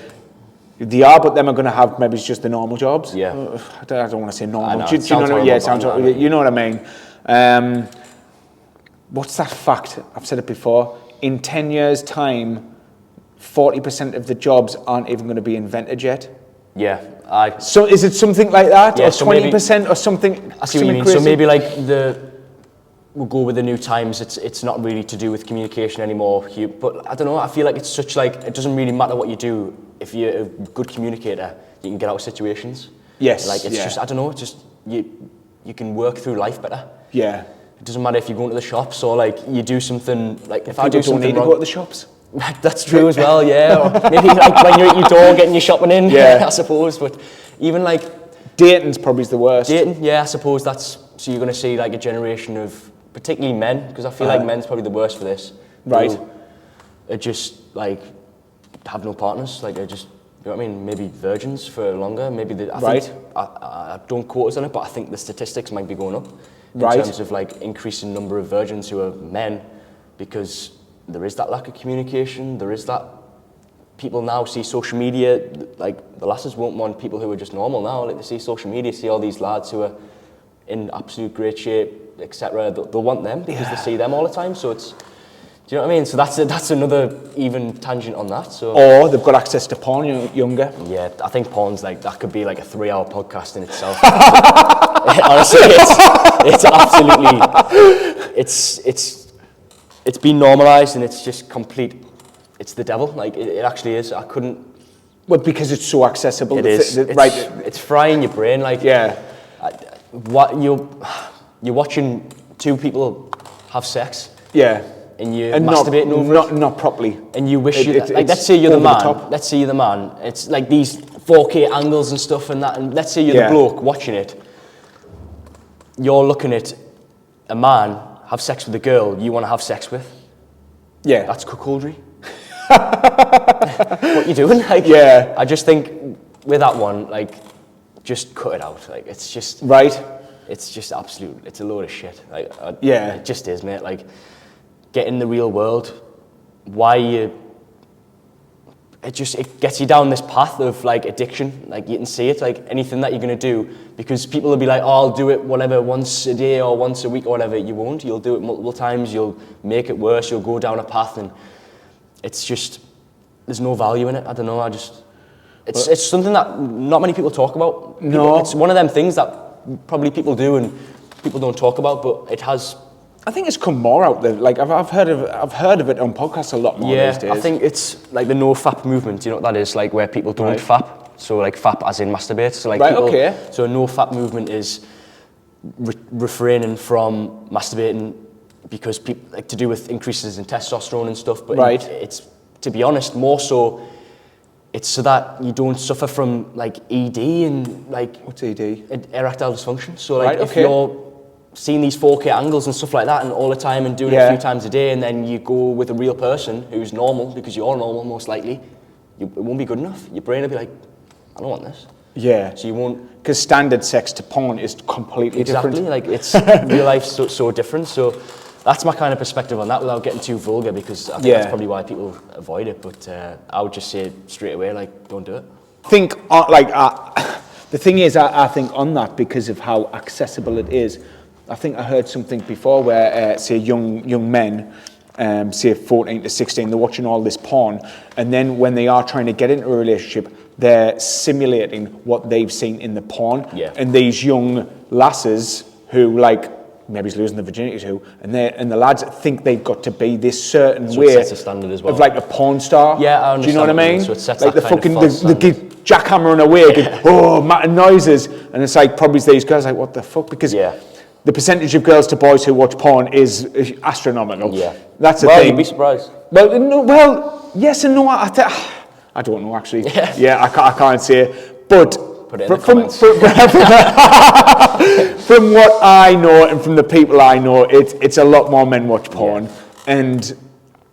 They are, but them are going to have maybe it's just the normal jobs. Yeah. I don't want to say normal. know, Do you know what I mean? Yeah, it sounds horrible, you know what I mean. What's that fact? I've said it before. In 10 years' time, 40% of the jobs aren't even going to be invented yet. Yeah. So is it something like that, Yeah, or so 20%, or something? I see what you mean. Crazy? So maybe like we'll go with the new times. It's not really to do with communication anymore. But I don't know. I feel like it's such like it doesn't really matter what you do. If you're a good communicator, you can get out of situations. Yes. Like it's just I don't know. It's just you can work through life better. Yeah. It doesn't matter if you go into the shops or like you do something like if People I do don't something need wrong. to go to the shops. That's true as well, yeah. Or maybe like when you're at your door getting your shopping in, Yeah. I suppose. But even like dating's probably the worst. dating, yeah, I suppose that's so you're going to see like a generation of particularly men because I feel like men's probably the worst for this. Right. Who are just like have no partners, like they're just you know what I mean? Maybe virgins for longer. Maybe I think I don't quote us on it, but I think the statistics might be going up in terms of like increasing number of virgins who are men because there is that lack of communication. There is that people now see social media. Like the lasses won't want people who are just normal now. Like they see social media, see all these lads who are in absolute great shape, etc. They'll want them because they see them all the time. So it's, do you know what I mean? So that's another even tangent on that. So or they've got access to porn younger. yeah, I think porn's like that could be like a 3-hour podcast in itself. Honestly, it's absolutely it's been normalised and it's just complete. It's the devil. Like it actually is. I couldn't. Well, because it's so accessible. It is. It's frying your brain. Like what you're watching two people have sex. Yeah. And you're masturbating over it. Not properly. And you wish let's say you're the man. Let's say you're the man. It's like these 4K angles and stuff and that. And let's say you're the bloke watching it. You're looking at a man have sex with a girl you want to have sex with. Yeah. That's cuckoldry. What you doing? Like, yeah. I just think with that one, like, just cut it out. Like, it's just right. It's just absolute. It's a load of shit. Like, yeah. It just is, mate. Like, get in the real world. Why you? It gets you down this path of like addiction. Like you can see it. Like anything that you're gonna do, because people will be like, "Oh, I'll do it whatever once a day or once a week or whatever." You won't. You'll do it multiple times. You'll make it worse. You'll go down a path, and it's just there's no value in it. I don't know. It's something that not many people talk about. No, it's one of them things that probably people do and people don't talk about, but it has. I think it's come more out there. Like I've heard of it on podcasts a lot more these days. I think it's like the no fap movement. You know what that is? Like where people don't fap. So like fap as in masturbate. So like So a no fap movement is refraining from masturbating because people like to do with increases in testosterone and stuff. But it's to be honest more so. It's so that you don't suffer from like ED and like what's ED? Erectile dysfunction. So like if you're seeing these 4K angles and stuff like that and all the time and doing it a few times a day and then you go with a real person who's normal because you're normal most likely, it won't be good enough. Your brain will be like, I don't want this. Yeah. So you won't... Because standard sex to porn is completely different. Exactly, like it's real life's so different. So that's my kind of perspective on that without getting too vulgar because I think that's probably why people avoid it. But I would just say straight away, like, don't do it. The thing is, I think on that because of how accessible it is, I think I heard something before where, say, young men, say 14 to 16, they're watching all this porn, and then when they are trying to get into a relationship, they're simulating what they've seen in the porn. Yeah. And these young lasses who, like, maybe he's losing the virginity to, and the lads think they've got to be this certain way it sets a standard as well. of like a porn star. Yeah, I understand. Do you know what I mean? So it sets like that the kind fucking of false the jackhammering away, going, noises, and it's like probably these girls like, what the fuck? Because the percentage of girls to boys who watch porn is astronomical. Yeah, that's the thing. You'd be surprised. Well, no, yes and no. I don't know actually. Yeah, I can't say, but. From what I know and from the people I know, it's a lot more men watch porn, and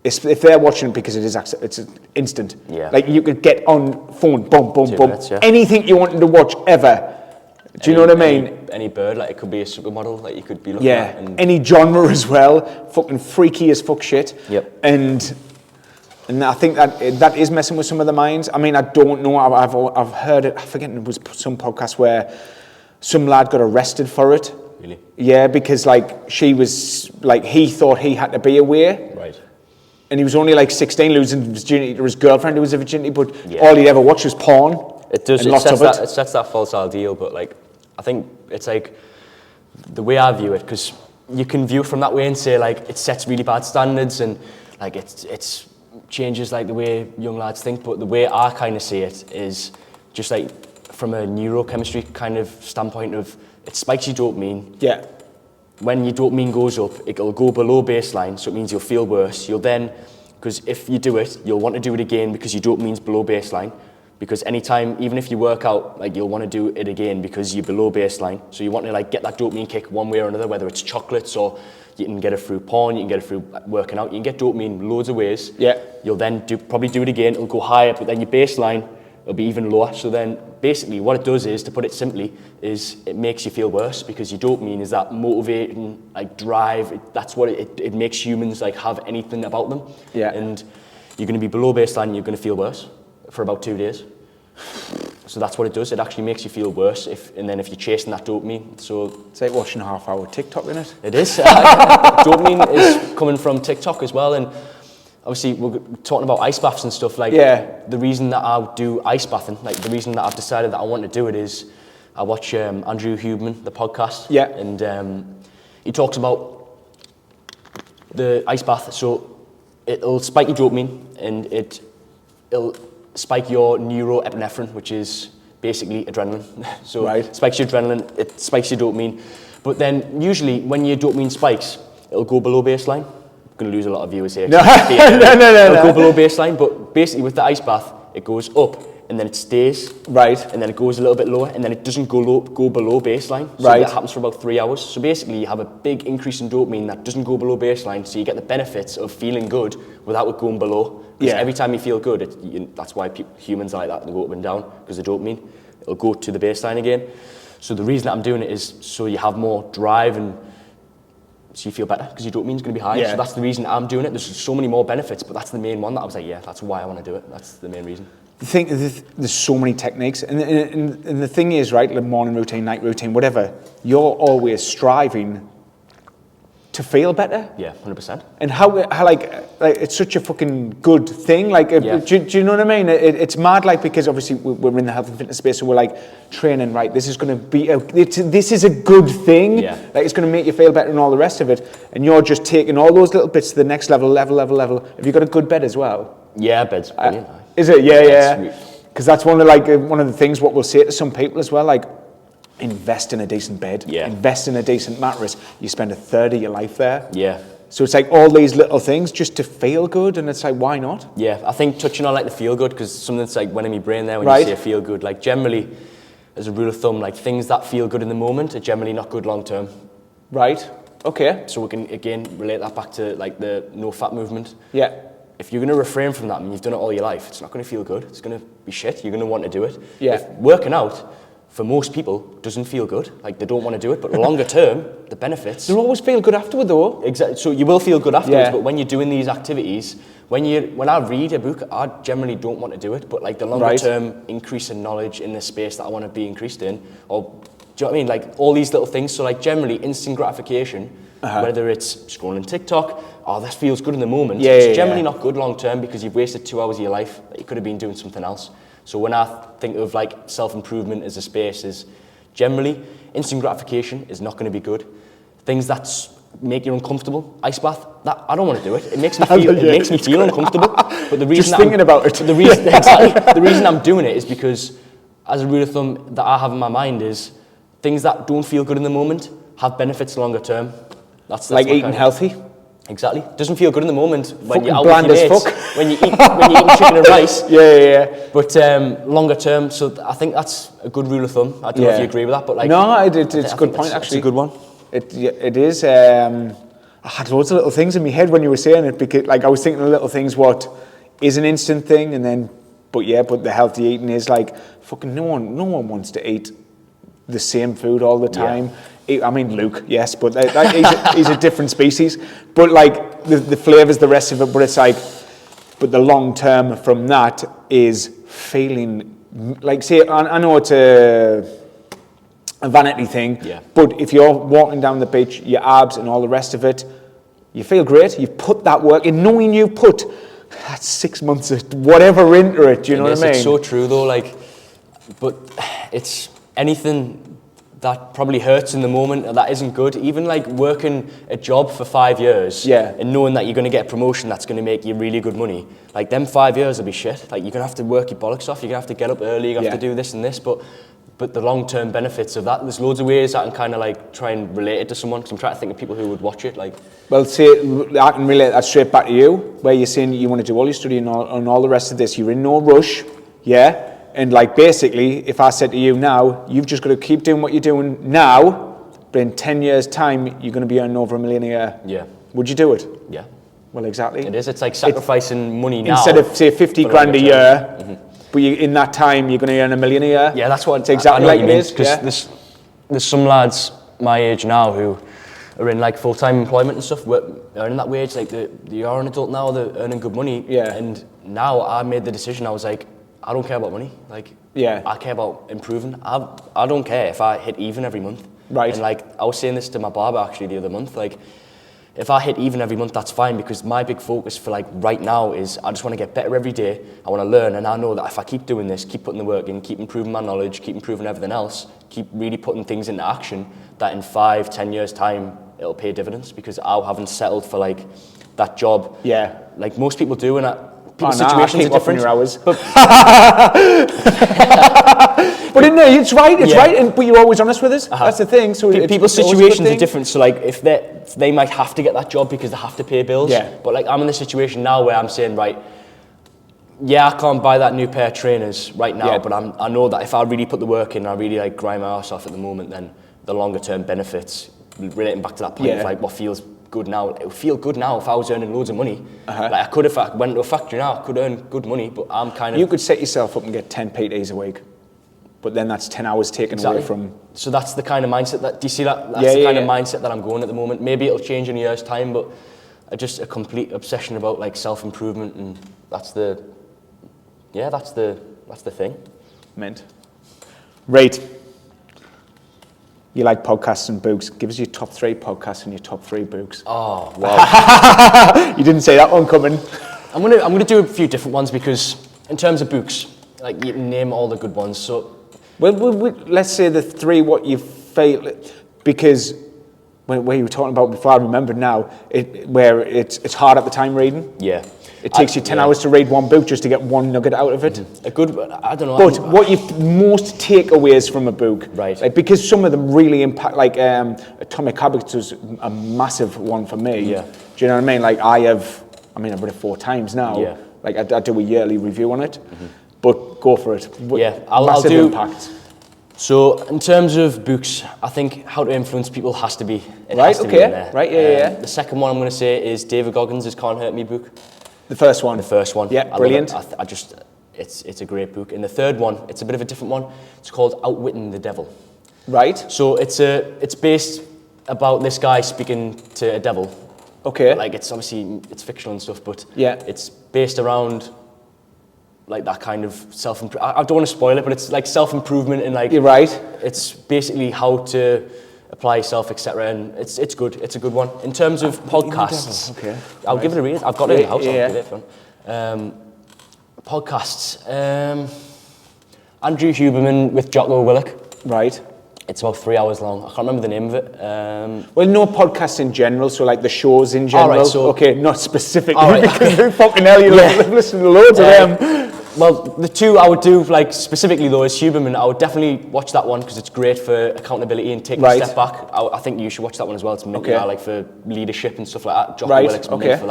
if they're watching it because it's instant. Yeah. Like you could get on phone, boom, boom, 2 boom, minutes, anything you wanted to watch ever. Do you know what I mean? Any bird, like it could be a supermodel, like you could be looking at. Any genre as well, fucking freaky as fuck shit. Yep. And And I think that is messing with some of the minds. I mean, I don't know. I've heard it. I forget, it was some podcast where some lad got arrested for it. Really? Yeah, because like she was like, he thought he had to be aware. Right. And he was only like 16, losing his virginity to his girlfriend who was a virginity, but Yeah. all he'd ever watched was porn. It does. And lots of it. It sets that false ideal, but like, I think it's like the way I view it, because you can view it from that way and say like it sets really bad standards and like it's changes like the way young lads think. But the way I kind of see it is just like from a neurochemistry kind of standpoint of it spikes your dopamine. Yeah. When your dopamine goes up, it'll go below baseline, so it means you'll feel worse. You'll then, because if you do it, you'll want to do it again because your dopamine's below baseline. Because anytime, even if you work out, like you'll want to do it again because you're below baseline. So you want to like get that dopamine kick one way or another, whether it's chocolates or you can get it through porn, you can get it through working out. You can get dopamine loads of ways. Yeah. You'll then probably do it again. It'll go higher, but then your baseline will be even lower. So then basically what it does is, to put it simply, is it makes you feel worse because your dopamine is that motivating like drive. That's what it makes humans like have anything about them. Yeah. And you're going to be below baseline, you're going to feel worse for about 2 days. So that's what it does. It actually makes you feel worse and then if you're chasing that dopamine. So it's like watching a half-hour TikTok, isn't it? It is. Dopamine is coming from TikTok as well, and obviously we're talking about ice baths and stuff. Like, the reason that I do ice bathing, like the reason that I've decided that I want to do it is I watch Andrew Huberman, the podcast. Yeah. And he talks about the ice bath. So it'll spike your dopamine and it'll spike your neuroepinephrine, which is basically adrenaline. So it spikes your adrenaline, it spikes your dopamine. But then usually when your dopamine spikes, it'll go below baseline. I'm going to lose a lot of viewers here. No, It'll go below baseline, but basically with the ice bath, it goes up and then it stays. Right. And then it goes a little bit lower and then it doesn't go below baseline. So that happens for about 3 hours. So basically you have a big increase in dopamine that doesn't go below baseline, so you get the benefits of feeling good without it going below. Because every time you feel good, that's why humans are like that, they go up and down, because the dopamine, it'll go to the baseline again. So the reason that I'm doing it is so you have more drive and so you feel better, because your dopamine's going to be high. So that's the reason I'm doing it. There's so many more benefits, but that's the main one that I was like, yeah, that's why I want to do it. That's the main reason. The thing, there's so many techniques, and the thing is, right, the morning routine, night routine, whatever, you're always striving to feel better. Yeah, 100%. And how like it's such a fucking good thing. Like, do you know what I mean? It's mad, like, because obviously we're in the health and fitness space, so we're like training, right? This is going to be this is a good thing. Yeah. Like, it's going to make you feel better and all the rest of it. And you're just taking all those little bits to the next level. Have you got a good bed as well? Yeah, bed's brilliant. Is it? Yeah. Because that's one of the things what we'll say to some people as well, like, invest in a decent bed, invest in a decent mattress. You spend a third of your life there. Yeah. So it's like all these little things just to feel good, and it's like, why not? Yeah, I think touching on like the feel good, because something that's like went in my brain there when you say feel good, like generally, as a rule of thumb, like things that feel good in the moment are generally not good long term. Right. Okay. So we can again relate that back to like the no fat movement. Yeah. If you're going to refrain from that and you've done it all your life, it's not going to feel good. It's going to be shit. You're going to want to do it. Yeah. If working out, for most people, doesn't feel good. Like, they don't want to do it. But longer term, the benefits... You'll always feel good afterward, though. Exactly. So you will feel good afterwards, but when you're doing these activities, when I read a book, I generally don't want to do it. But, like, the longer term increase in knowledge in the space that I want to be increased in, or, do you know what I mean? Like, all these little things. So, like, generally, instant gratification, whether it's scrolling TikTok, this feels good in the moment. It's generally not good long term because you've wasted 2 hours of your life that you could have been doing something else. So when I think of like self-improvement as a space, is generally instant gratification is not going to be good. Things that make you uncomfortable, ice bath, that I don't want to do it. It makes me feel uncomfortable. But the reason the reason I'm doing it is because, as a rule of thumb that I have in my mind, is things that don't feel good in the moment have benefits longer term. That's like eating healthy. Exactly. Doesn't feel good in the moment when you're out bland with your as mates, when you're eating chicken and rice. Yeah. But longer term, so I think that's a good rule of thumb. I don't know if you agree with that, but like... No, it's a good point, actually. It's a good one. It is. I had loads of little things in my head when you were saying it, because like I was thinking of little things, what is an instant thing, and then, but the healthy eating is like, fucking no one wants to eat the same food all the time. I mean, Luke, yes, but he's a different species. But like the flavours, the rest of it, but it's like, but the long term from that is feeling like, say, I know it's a vanity thing, but if you're walking down the beach, your abs and all the rest of it, you feel great. You've put that work in, knowing you've put that 6 months of whatever into it. Do you know what I mean? It's so true though. Like, but it's anything that probably hurts in the moment or that isn't good. Even like working a job for 5 years and knowing that you're going to get a promotion that's going to make you really good money. Like them 5 years will be shit. Like you're going to have to work your bollocks off. You're going to have to get up early. You're going to have to do this and this. But the long-term benefits of that, there's loads of ways I can kind of like try and relate it to someone, because I'm trying to think of people who would watch it. Like, well, say I can relate that straight back to you, where you're saying you want to do all your study and all the rest of this. You're in no rush, and like basically, if I said to you now, you've just got to keep doing what you're doing now, but in 10 years' time, you're going to be earning over $1 million a year. Yeah. Would you do it? Yeah. Well, exactly. It is. It's like sacrificing money now. Instead of, say, 50 grand a year, but in that time, you're going to earn $1 million a year. Yeah, that's what it's exactly like it is. Because there's some lads my age now who are in like full-time employment and stuff, earning that wage. Like they are an adult now, they're earning good money. Yeah. And now I made the decision. I was like, I don't care about money. Like, I care about improving. I don't care if I hit even every month. Right. And like I was saying this to my barber actually the other month. Like, if I hit even every month, that's fine, because my big focus for like right now is I just want to get better every day. I want to learn, and I know that if I keep doing this, keep putting the work in, keep improving my knowledge, keep improving everything else, keep really putting things into action, that in 5-10 years time it'll pay dividends, because I haven't settled for like that job. Yeah. Like most people do, and people's I situations keep are different. Your hours. But no, it's right. It's right. But you're always honest with us. That's the thing. So people's situations are different. So like, if they might have to get that job because they have to pay bills. Yeah. But like, I'm in the situation now where I'm saying, right, I can't buy that new pair of trainers right now, but I know that if I really put the work in, I really like grind my ass off at the moment, then the longer term benefits, relating back to that point of like what feels good now, it would feel good now if I was earning loads of money. Like I could, if I went to a factory now, I could earn good money, but I'm kind of... You could set yourself up and get 10 PTs a week, but then that's 10 hours taken away from... So that's the kind of mindset that, do you see that? That's the kind of mindset that I'm going at the moment. Maybe it'll change in a year's time, but just a complete obsession about like self-improvement, and that's the thing. Meant. Right. You like podcasts and books. Give us your top 3 podcasts and your top 3 books. Oh, wow. You didn't say that one coming. I'm gonna do a few different ones, because in terms of books, like you can name all the good ones. So, well, let's say the 3 what you feel, because where you were talking about before, I remember now, where it's hard at the time reading. Yeah. It takes you 10 hours to read one book just to get one nugget out of it. A good, I don't know. But what you most takeaways from a book, right? Like, because some of them really impact. Like Atomic Habits was a massive one for me. Yeah. Do you know what I mean? Like I've read it 4 times now. Yeah. Like I do a yearly review on it. But go for it. I'll do impact. So in terms of books, I think How to Influence People has to be. Right. Okay. Right. Yeah. The second one I'm going to say is David Goggins' Can't Hurt Me book. The first one. The first one. Yeah, brilliant. It's a great book. And the third one, it's a bit of a different one. It's called Outwitting the Devil. Right. So it's based about this guy speaking to a devil. Okay. Like it's obviously fictional and stuff, but it's based around like that kind of I don't want to spoil it, but it's like self-improvement and like... You're right. It's basically how to apply yourself, etc. And it's good. It's a good one. In terms of podcasts, I'll give it a read. I've got it in the house. I'll give it fun. Podcasts. Andrew Huberman with Jocko Willink. Right. It's about 3 hours long. I can't remember the name of it. Well, no podcasts in general, so like the shows in general. All right, so, not specifically, because fucking hell, you listen to loads of them. Well, the 2 I would do, like specifically though, is Huberman. I would definitely watch that one because it's great for accountability and taking a step back. I think you should watch that one as well. It's like for leadership and stuff like that. Jocko Willink's made for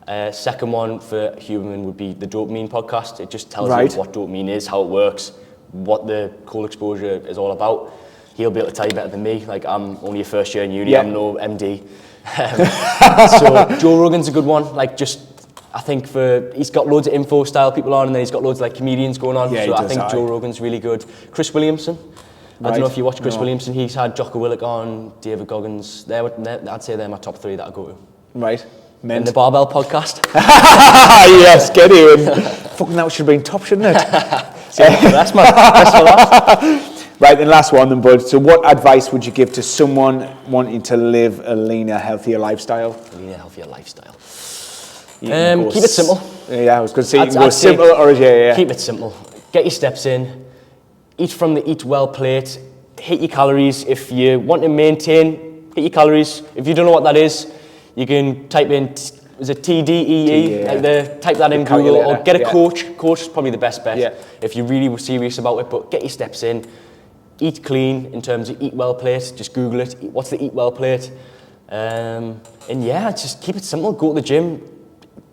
that. Second one for Huberman would be the Dopamine podcast. It just tells you what dopamine is, how it works, what the cold exposure is all about. He'll be able to tell you better than me. Like, I'm only a first year in uni. I'm no MD. So Joe Rogan's a good one. Like, I think he's got loads of info style people on, and then he's got loads of like comedians going on. So I think Joe Rogan's really good. Chris Williamson. I don't know if you watch Chris Williamson. He's had Jocko Willink on, David Goggins. I'd say they're my top 3 that I go to. Right. in the Barbell podcast. Yes, get in. Fucking that should have been top, shouldn't it? That's my best for last. Right, then last one then, bud. So what advice would you give to someone wanting to live a leaner, healthier lifestyle? Leaner, healthier lifestyle. Keep Keep it simple. Yeah, I was going to say you I'd can go say simple or yeah. Keep it simple. Get your steps in. Eat from the eat well plate. Hit your calories. If you want to maintain, hit your calories. If you don't know what that is, you can type in, is it TDEE? Yeah. Type that in Google or get a coach. Coach is probably the best bet if you're really serious about it, but get your steps in. Eat clean in terms of eat well plate. Just Google it. What's the eat well plate? And yeah, just keep it simple. Go to the gym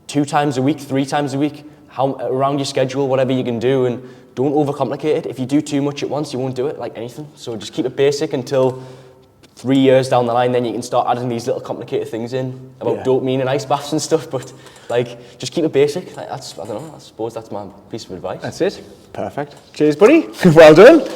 2 times a week, 3 times a week, around your schedule, whatever you can do, and don't overcomplicate it. If you do too much at once, you won't do it like anything. So just keep it basic until 3 years down the line, then you can start adding these little complicated things in about dopamine and ice baths and stuff. But like, just keep it basic. Like, I don't know. I suppose that's my piece of advice. That's it. Perfect. Cheers, buddy. Well done.